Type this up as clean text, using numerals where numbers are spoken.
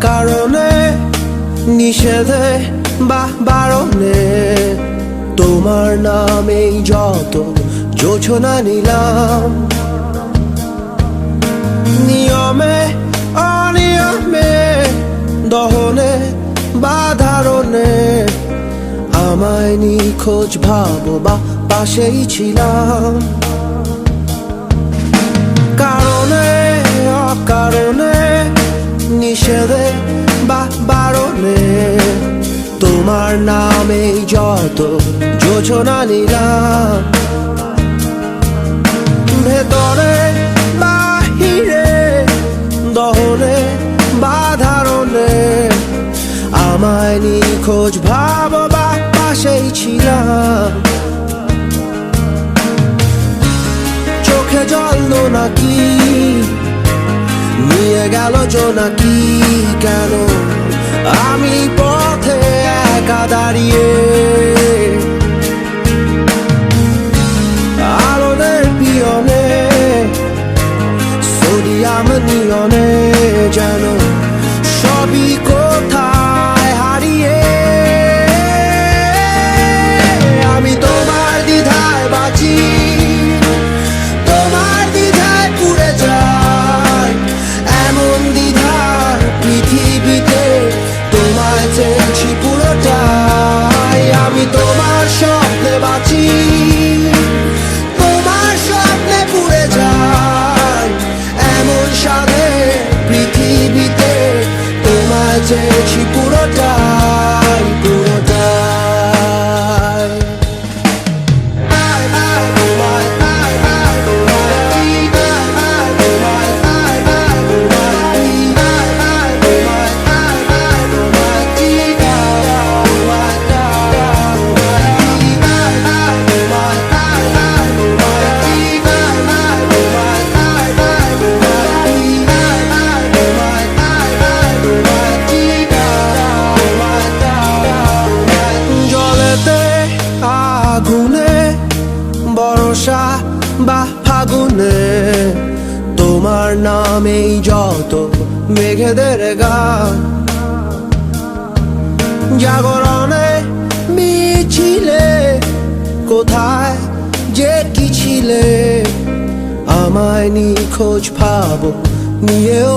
কারণে নিষেধে বা বারণে তোমার নামেই যত যোজনা নিলাম, নিয়মে অনিয়মে দহনে বা ধারণে আমায় নিখোঁজ ভাবো বা পাশেই ছিলাম। কারণে অকারণে নিষেধে বা বারণে তোমার নামেই যত যোজনা নিলাম, ভেতরে বাহিরে দহনে বা ধারণে আমায় নিখোঁজ ভাবো বা পাশেই ছিলাম। চোখে জল নাকি নিয়ে গেল জোনাকি, কেন আমি পথে একা দাঁড়িয়ে আলোদের পিয়নে সোডিয়াম নিয়নে যেন সবই কোথায় হারিয়ে। আমি তোমার দ্বিধায় বাঁচি, তোমার দ্বিধায় পুড়ে যাই, এমন দ্বিধার পৃথিবীতে তোমায় চেয়েছি পুরোটাই। আমি তোমার স্বপ্নে বাঁচি, তোমার স্বপ্নে পুড়ে যাই, এমন সাধে পৃথিবীতে তোমায় চেয়েছি পুরোটাই পুরোটাই। আগুনে বর্ষা বা ফাগুনে তোমার নামেই যত মেঘেদের গান, জাগরণে মিছিলে কোথায় যে কি ছিলে আমায় নিখোঁজ ভাবো নিয়েও।